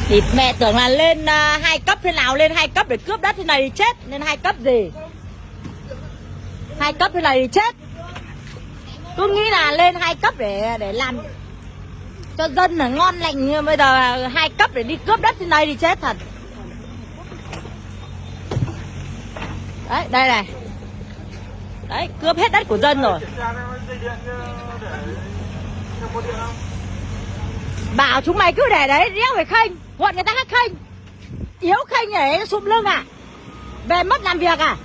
Thì mẹ tưởng là lên 2 cấp thế nào, lên 2 cấp để cướp đất thế này thì chết. Lên 2 cấp gì 2 cấp thế này thì chết. Cứ nghĩ là lên 2 cấp để làm cho dân là ngon lành, nhưng bây giờ 2 cấp để đi cướp đất thế này thì chết thật. Đấy, đây này. Đấy, cướp hết đất của dân rồi. Bảo chúng mày cứ để đấy, đéo phải khênh. Gọi người ta khác khênh. Yếu khênh để sụm lưng à? Về mất làm việc à?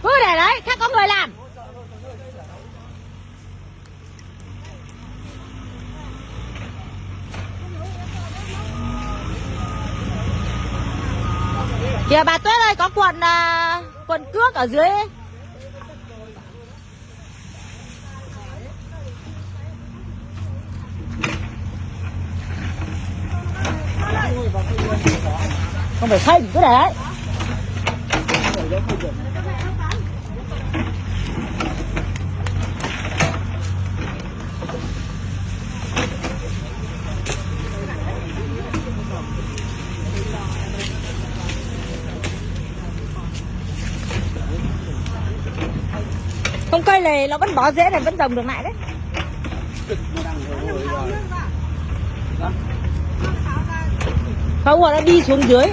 Cứ để đấy, khác có người làm. Kìa bà Tuyết ơi, có quần cước ở dưới ấy. Không phải khênh, cứ để đấy. Không, cây này nó vẫn bó rễ này, vẫn trồng được lại đấy. Không, nó đi xuống dưới.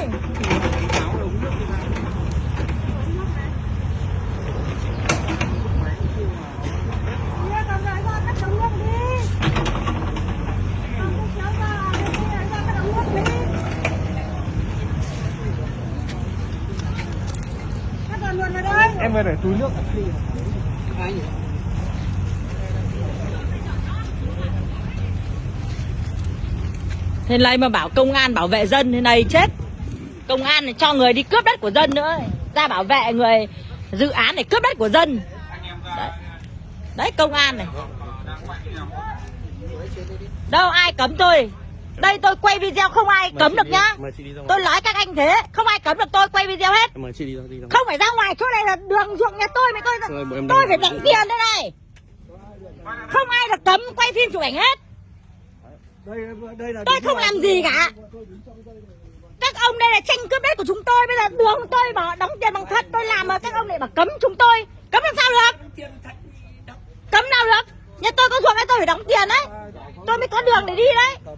Em về để túi nước. Thế này mà bảo công an bảo vệ dân thế này chết. Công an này cho người đi cướp đất của dân nữa. Ra bảo vệ người dự án để cướp đất của dân. Đấy, đấy công an này. Đâu ai cấm tôi. Đây tôi quay video không ai cấm được nhá. Tôi nói các anh thế, không ai cấm được tôi quay video hết. Không phải ra ngoài, chỗ này là đường ruộng nhà tôi, tôi phải đóng tiền đây này. Không ai được cấm quay phim chụp ảnh hết. Tôi không làm gì cả. Các ông đây là tranh cướp đất của chúng tôi. Bây giờ đường tôi bảo đóng tiền bằng thật, tôi làm mà các ông lại bảo cấm chúng tôi. Cấm làm sao được? Cấm nào được? Nhà tôi có ruộng đấy, tôi phải đóng tiền đấy. Tôi mới có đường để đi đấy.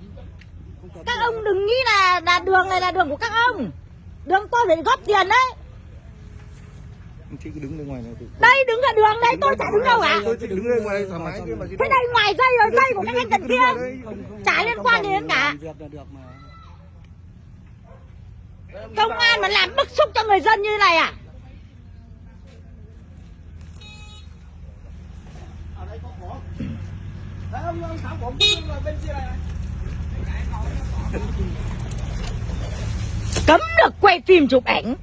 Các ông đừng nghĩ là đường này là đường của các ông. Đường tôi phải góp tiền đấy. Chị cứ đứng bên ngoài này. Đây đứng ở đường đây, tôi chả đứng đâu cả. Tôi đứng bên ngoài thoải mái. Thế đây ngoài dây rồi, dây của các anh tận kia chả liên quan gì đến cả. Công an mà làm bức xúc cho người dân như thế này à? Cấm được quay phim chụp ảnh.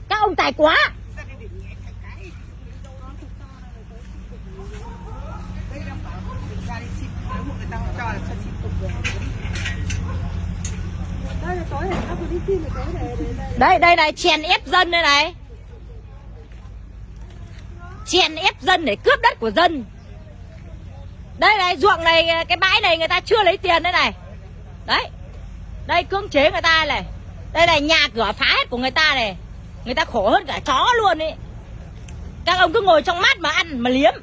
Các ông tài quá. Đây này, chèn ép dân đây này. Chèn ép dân để cướp đất của dân. Đây này, ruộng này, cái bãi này người ta chưa lấy tiền đây này. Đấy. Đây cưỡng chế người ta này. Đây này, nhà cửa phá hết của người ta này. Người ta khổ hơn cả chó luôn ấy. Các ông cứ ngồi trong mát mà ăn mà liếm.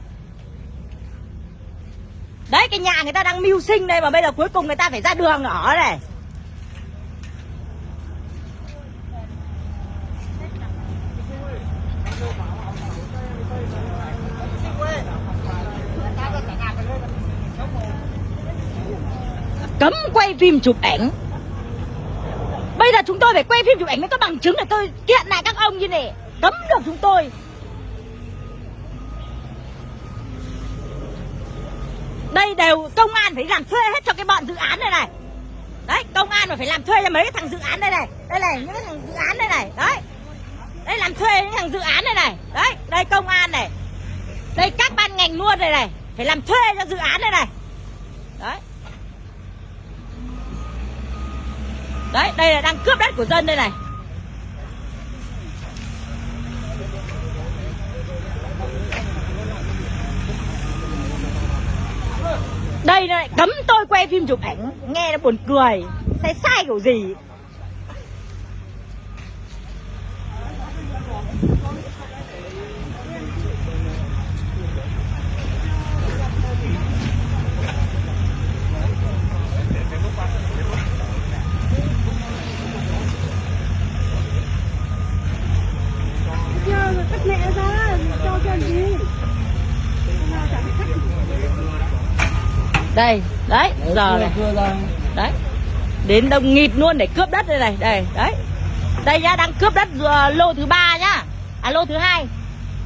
Đấy, cái nhà người ta đang mưu sinh đây mà bây giờ cuối cùng người ta phải ra đường ở này. Cấm quay phim chụp ảnh. Bây giờ chúng tôi phải quay phim chụp ảnh mới có bằng chứng để tôi kiện lại các ông như này. Cấm được chúng tôi. Đây đều công an phải làm thuê hết cho cái bọn dự án này này. Đấy, công an mà phải làm thuê cho mấy cái thằng dự án đây này. Đây này, những cái thằng dự án đây này. Đấy. Đây làm thuê những thằng dự án đây này. Đấy, đây công an này. Đây các ban ngành luôn đây này. Phải làm thuê cho dự án đây này. Đấy. Đấy, đây là đang cướp đất của dân đây này. Đây đây nó lại cấm tôi quay phim chụp ảnh, nghe nó buồn cười. Sai sai kiểu gì. Cắt mẹ ra, cho cái gì? Đây, đấy, giờ này. Đấy. Đến đông nghịt luôn để cướp đất đây này, đây, đấy. Đây nhá, đang cướp đất lô thứ 3 nhá. À lô thứ 2.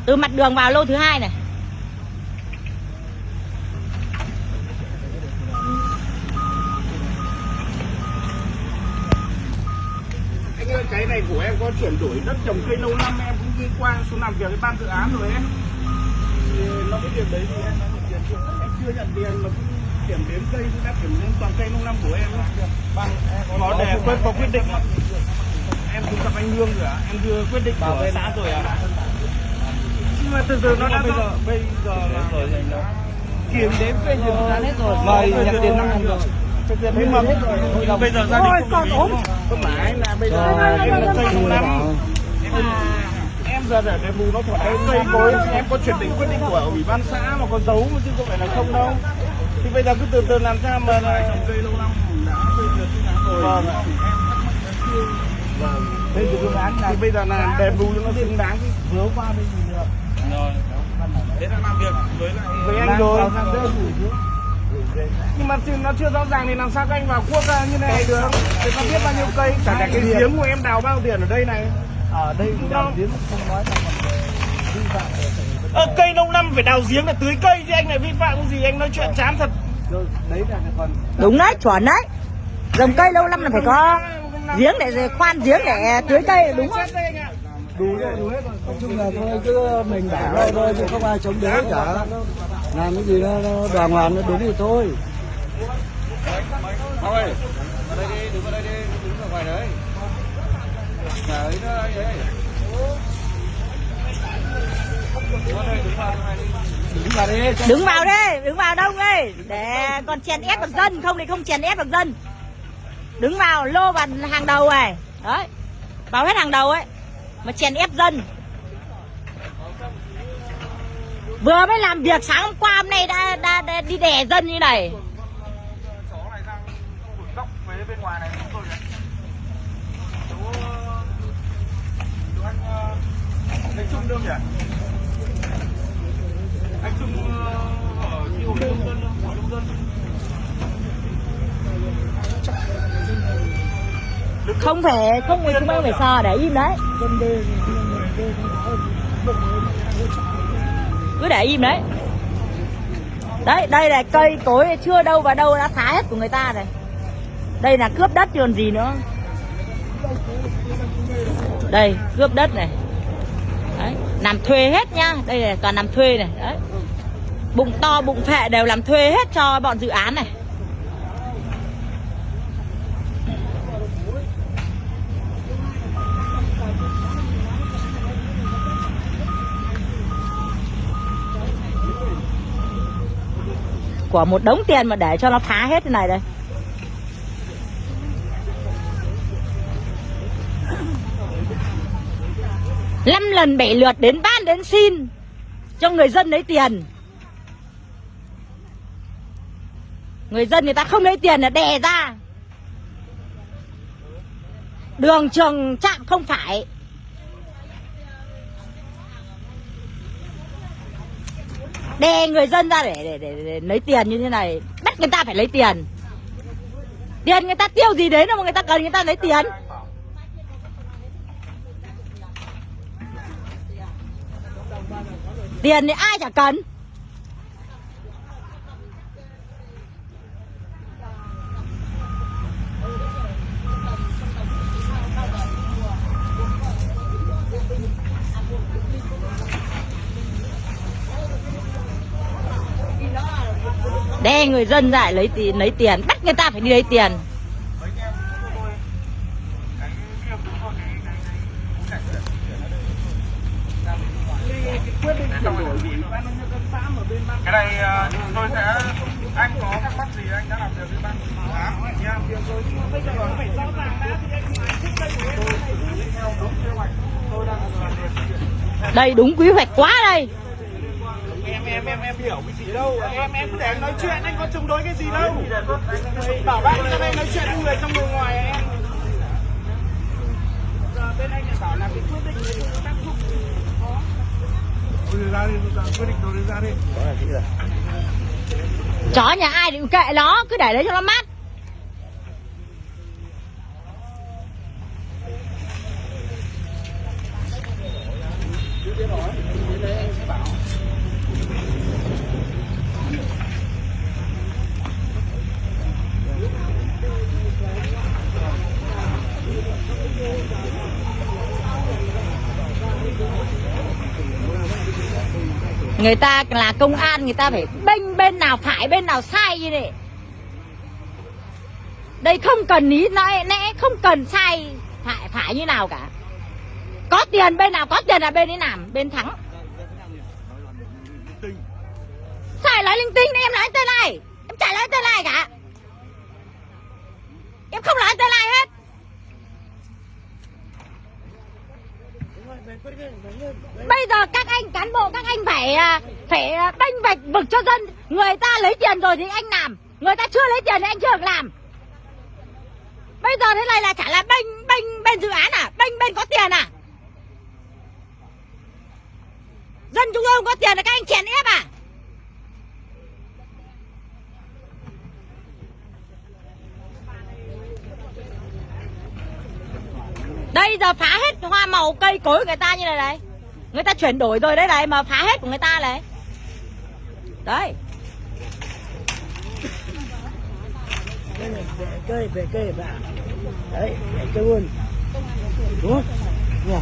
Từ mặt đường vào lô thứ 2 này. Anh ơi, cái này của em có chuyển đổi đất trồng cây lâu năm, em cũng đi qua xuống làm việc với ban dự án rồi em. Thì nó cái tiền đấy thì em đã nhận tiền chưa? Em chưa nhận tiền mà kiểm đếm cây cũng đã kiểm đếm toàn cây lâu năm của em. Có để quên có quyết định mà. Em cũng gặp anh Hương rồi ạ, em đưa quyết định của xã rồi ạ. Nhưng mà từ từ nó đã bây giờ kiểm đếm cây dự án hết rồi. Mời nhận tiền 5 rồi. Nhưng mà bây giờ gia đình không đồng ý. Không phải là bây giờ em là cây lâu năm. Em giờ để đền bù nó phải cây cối, em có chuyển định quyết định của ủy ban xã mà có dấu mà chứ không phải là không đâu. Thì bây giờ cứ từ từ làm sao mà trồng cây lâu năm đã phê duyệt phương án rồi. Vâng. Phê duyệt phương án thì bây giờ là đền bù cho nó xứng đáng chứ. Vướng qua đây gì được. Rồi. Thế là làm việc với anh rồi. Nhưng mà nó chưa rõ ràng thì làm sao các anh vào cuốc ra như này được? Thì có biết bao nhiêu cây, cả cái giếng của em đào bao tiền ở đây này. Ở đây đào giếng không nói là vi phạm. Cây lâu năm phải đào giếng là tưới cây chứ anh lại vi phạm cái gì, anh nói chuyện chán thật. Đấy là còn đúng đấy, chuẩn đấy. Trồng cây lâu năm là phải có giếng để khoan giếng để tưới cây, đúng không? Đủ rồi, đủ hết rồi. Nói chung là thôi cứ mình bảo thôi chứ không ai chống đế cả. Làm cái gì nó đoàn hoàn nó đúng thì thôi. thôi, ở đây đi, đứng ở đây đi, đứng ở ngoài đấy. Nhà ấy nó ấy đấy. Đứng vào đi, đứng vào đông đi. Để còn chèn ép được dân, không thì không chèn ép được dân. Đứng vào lô vào hàng đầu này. Đấy. Vào hết hàng đầu ấy. Mà chèn ép dân. Vừa mới làm việc sáng hôm qua, hôm nay đã đi đè dân như này. Bên ngoài này chúng tôi anh Trung đâu nhỉ? Anh Trung ở chi hội nông dân, hội nông dân. Không phải, không người chúng em phải sờ để im đấy. Cứ để im đấy. Đấy, đây là cây cối chưa đâu vào đâu đã phá hết của người ta này. Đây là cướp đất chứ còn gì nữa. Đây, cướp đất này. Đấy, làm thuê hết nhá. Đây là toàn làm thuê này. Đấy. Bụng to, bụng phệ đều làm thuê hết cho bọn dự án này. Của một đống tiền mà để cho nó phá hết thế này đây. Năm lần 7 lượt đến ban đến xin cho người dân lấy tiền. Người dân người ta không lấy tiền là đè ra. Đường trường trạm không phải. Đè người dân ra để lấy tiền như thế này. Bắt người ta phải lấy tiền. Tiền người ta tiêu gì đến đâu mà người ta cần người ta lấy tiền. Tiền thì ai chả cần. Đe người dân lại lấy tiền, bắt người ta phải đi lấy tiền. Cái này tôi sẽ Anh có thắc mắc gì anh đã làm việc với ban dự án nha. Bây giờ nó phải rõ ràng đã thì anh thích đây của tôi theo đúng kế hoạch tôi đang làm việc. Đây đúng quy hoạch quá đây. Em hiểu cái gì đâu. Em cứ để anh nói chuyện, anh có chống đối cái gì đâu. Bảo bác ra đây nói chuyện với người trong người ngoài em. Giờ bên anh lại bảo là cái quyết định này tác dụng. Đưa ra đi, quyết định đưa ra đi. Chó nhà ai thì kệ nó, cứ để đấy cho nó mát. Người ta là công an, người ta phải bênh bên nào phải bên nào sai như này. Đây không cần lý lẽ, không cần sai phải như nào cả. Có tiền bên nào có tiền là bên ấy làm, bên thắng. Sai nói linh tinh, em nói tên này, em chả nói tên này cả. Em không nói tên này hết. Bây giờ các anh cán bộ, các anh phải bênh vạch vực cho dân. Người ta lấy tiền rồi thì anh làm, người ta chưa lấy tiền thì anh chưa được làm. Bây giờ thế này là chả là bênh bên dự án à, bênh bên có tiền à. Dân chúng tôi không có tiền là các anh chèn ép à. Đây giờ phá hết hoa màu cây cối của người ta như này này. Người ta chuyển đổi rồi đấy này, mà phá hết của người ta này. Đấy. Đây này, về cây vào. Đấy, để cây luôn. Đúng không? Dạ.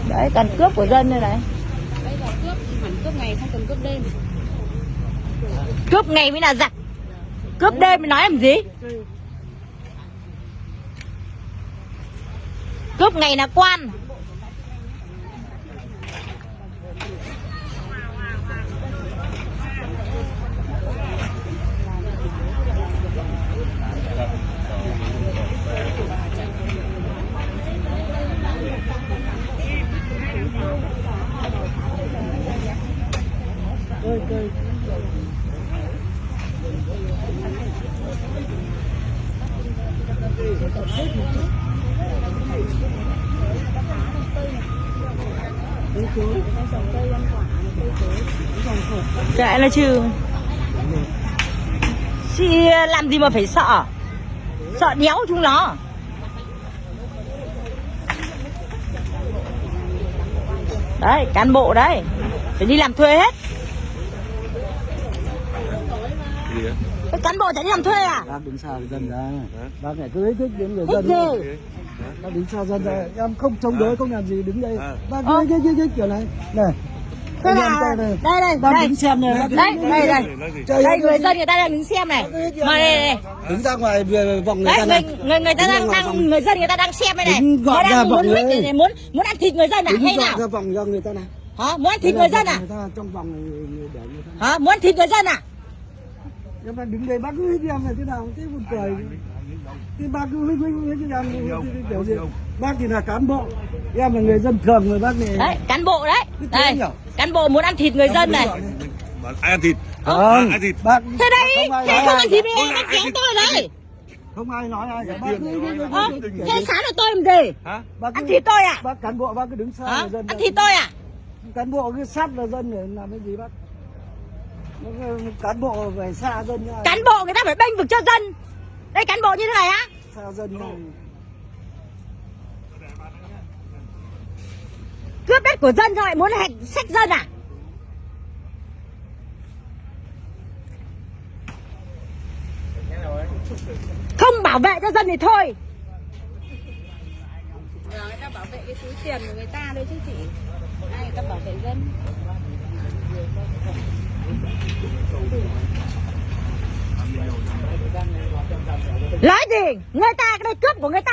Đấy, cần cướp của dân đây này. Bây giờ cướp hẳn cướp ngày không cần cướp đêm. Cướp ngày mới là giặc, cướp đêm mới nói làm gì. Cướp ngày là quan. Chạy là chứ. Chị làm gì mà phải sợ. Sợ đéo chúng nó. Đấy, cán bộ đấy phải đi làm thuê hết. Cái cán bộ chạy đi làm thuê à? Bác đứng xa dân ra. Bác này cứ thích đến người dân. Bác đứng xa dân ra. Em không chống đối, không làm gì, đứng đây. Bác cứ cái kiểu này. Này. Thế là đây bác đứng xem này. Đây đây người dân người ta đang đứng xem này. Mà đây. Đứng ra ngoài vòng người ta này. Người ta đang người dân người ta đang xem đây này. Gọi ra vòng người. Muốn ăn thịt người dân à hay nào? Ra vòng cho người ta này. Hả? Muốn ăn thịt người dân à? Người ta trong vòng này để người ta. Hả? Muốn ăn thịt người dân à? Em bác đứng đây bác cứ đi em này thế nào thế buồn cười. Thì bác cứ cái kiểu gì. Bác thì là cán bộ, em là người dân thường rồi bác này. Đấy, cán bộ đấy. Đây, cán bộ muốn ăn thịt người dân này. Ai ăn thịt? Ăn thịt. Bác. Thế đấy, thế không ăn thịt thì anh kéo tôi đấy. Không ai nói ai cả. Bác thế sáng là tôi làm gì? Hả? Ăn thịt tôi à? Bác cán bộ bác cứ đứng xa người dân. Ăn thịt tôi à? Cán bộ cứ sát vào dân để làm cái gì bác? Cán bộ phải xa dân nha. Cán bộ người ta phải bênh vực cho dân. Đây cán bộ như thế này á. Xa dân nha. Cướp đất của dân rồi lại muốn hạch sách dân à? Không bảo vệ cho dân thì thôi. Người ta bảo vệ cái túi tiền của người ta đấy chứ chị. Ai người ta bảo vệ dân. Nói gì? Người ta cái đây cướp của người ta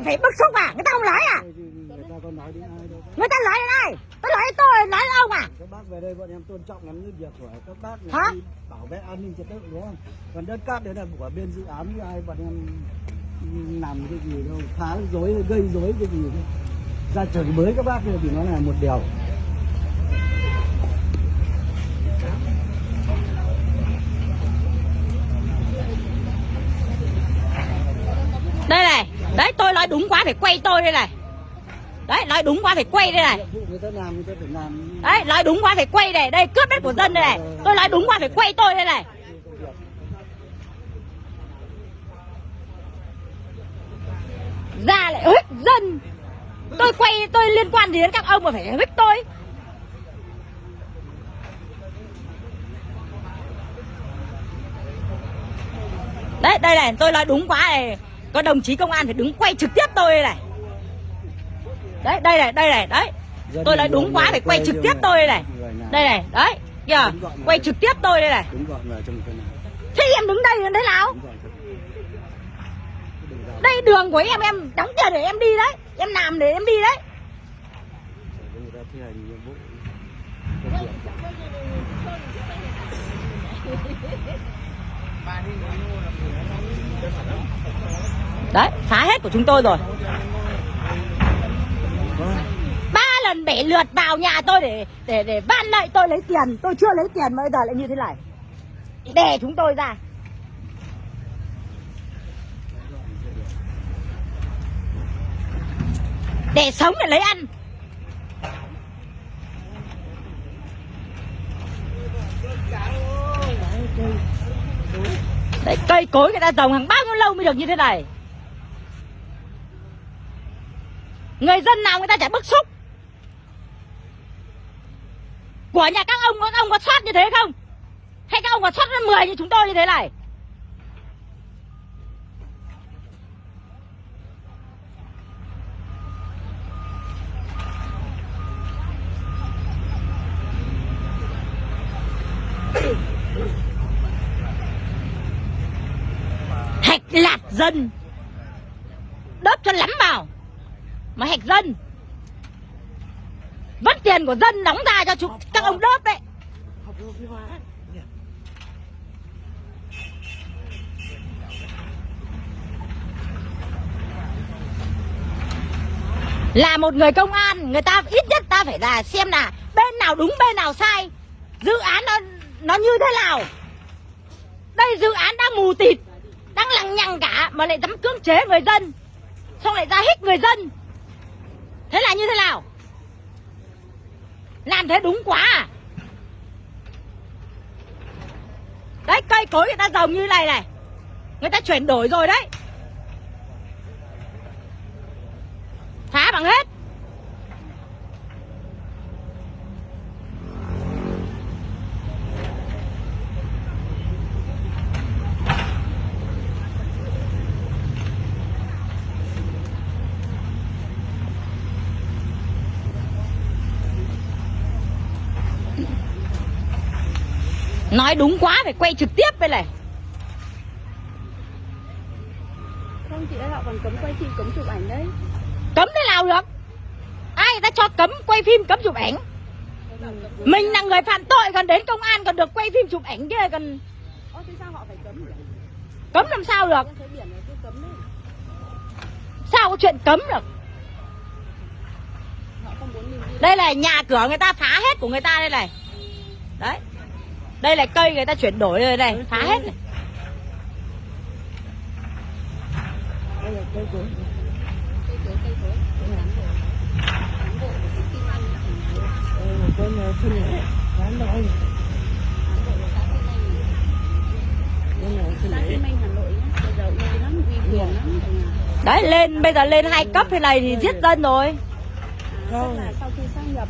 phải bức xúc à? Người ta không nói à? Người ta còn nói đến ai đâu. Người ta nói đến ai? Tôi nói đến tôi, nói đến ông à? Các bác về đây bọn em tôn trọng lắm cái việc của các bác Hả? là đi bảo vệ an ninh trật tự đúng không? Còn đất cát đấy là của bên dự án như ai bọn em làm cái gì đâu, phá rối gây rối cái gì đâu. Ra chửi bới các bác thì nó là một điều. Đây này, đấy tôi nói đúng quá phải quay tôi đây này. Đấy, nói đúng quá phải quay đây này. Người ta làm người ta phải làm. Đấy, nói đúng quá phải quay đây. Đây cướp đất của dân đây này. Tôi nói đúng quá phải quay tôi đây này. Ra lại hích dân. Tôi quay tôi liên quan gì đến các ông mà phải hích tôi. Đấy, đây này, tôi nói đúng quá này. Có đồng chí công an phải đứng quay trực tiếp tôi đây này. Đấy, đây này, đấy. Tôi nói đúng quá phải quay trực tiếp tôi đây này. Đây này, đấy. Kìa, quay trực tiếp tôi đây này. Đứng gọn vào trong cái này. Thế em đứng đây thế nào? Đây đường của em đóng tiền để em đi đấy. Em làm để em đi đấy. Người ta thi hành nhiệm vụ. Đấy, phá hết của chúng tôi rồi. 3 lần bể lượt vào nhà tôi để van lạy tôi lấy tiền. Tôi chưa lấy tiền mà bây giờ lại như thế này. Đè chúng tôi ra. Để sống để lấy ăn. Đấy, cây cối người ta trồng hàng bao nhiêu lâu mới được như thế này. Người dân nào người ta chả bức xúc. Của nhà các ông có soát như thế không? Hay các ông có soát 10 như chúng tôi như thế này? Hạch lạt dân. Đớp cho lắm vào. Mà hạch dân. Vất tiền của dân đóng ra cho các ông đớp đấy. Là một người công an, người ta ít nhất ta phải là xem là bên nào đúng bên nào sai. Dự án nó như thế nào. Đây dự án đang mù tịt, đang lằng nhằng cả mà lại dám cưỡng chế người dân. Xong lại ra hích người dân. Thế là như thế nào? Làm thế đúng quá à? Đấy, cây cối người ta trồng như này này. Người ta chuyển đổi rồi đấy. Phá bằng hết. Nói đúng quá phải quay trực tiếp đây này. Không chị ơi, họ còn cấm quay phim, cấm chụp ảnh đấy. Cấm thế nào được? Ai người ta cho cấm quay phim, cấm chụp ảnh? Mình là người phạm tội còn đến công an còn được quay phim chụp ảnh kia còn. Thế sao họ phải cấm nhỉ? Cấm làm sao được? Em thấy biển này cứ cấm đấy. Sao có chuyện cấm được? Họ không muốn mình đi. Đây là nhà cửa người ta phá hết của người ta đây này. Đấy. Đây là cây người ta chuyển đổi rồi này, phá hết này. Đây là cây cối. Cây cối. Cán bộ. Đây là con phân này, bán đâu. lắm. Đấy, lên bây giờ lên 2 cấp thế này thì giết dân rồi. Tức là sau khi sang nhập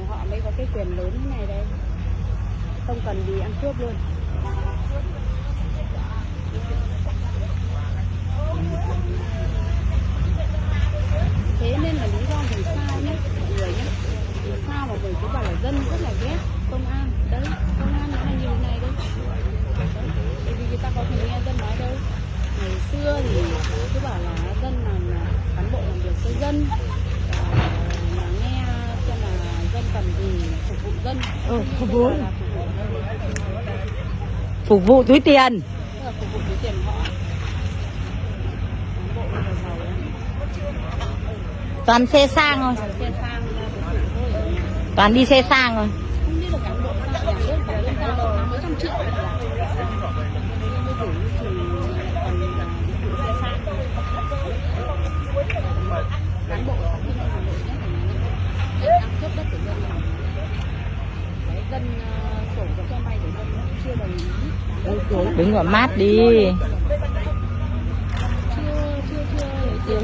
họ mới có cái quyền lớn như này đây, không cần đi ăn cướp luôn. Thế nên là lý do vì sao nhé mọi người nhé, vì sao mà mình cứ bảo là dân rất là ghét công an. Đấy, công an nó là như thế này đấy. Bởi vì người ta có thể nghe dân nói đâu. Ngày xưa thì cứ bảo là dân làm cán bộ làm việc cho dân, mà nghe xem là dân cần gì phục vụ dân. Phục vụ. Phục vụ túi tiền. Tức là phục vụ túi tiền của họ. Cán bộ là giàu lắm. Toàn xe sang thôi. Xe sang phục vụ thôi. Toàn đi xe sang rồi. Không biết là cán bộ sang nhà nước có lương cao đâu, mấy trăm triệu rồi. Mới đủ thì còn đi xe sang. Cán bộ sau khi lên Hà Nội nhất là ăn cướp đất của dân làm. Đấy, dân sổ có cho vay của dân chưa đồng ý. Đứng vào mát đi. Chưa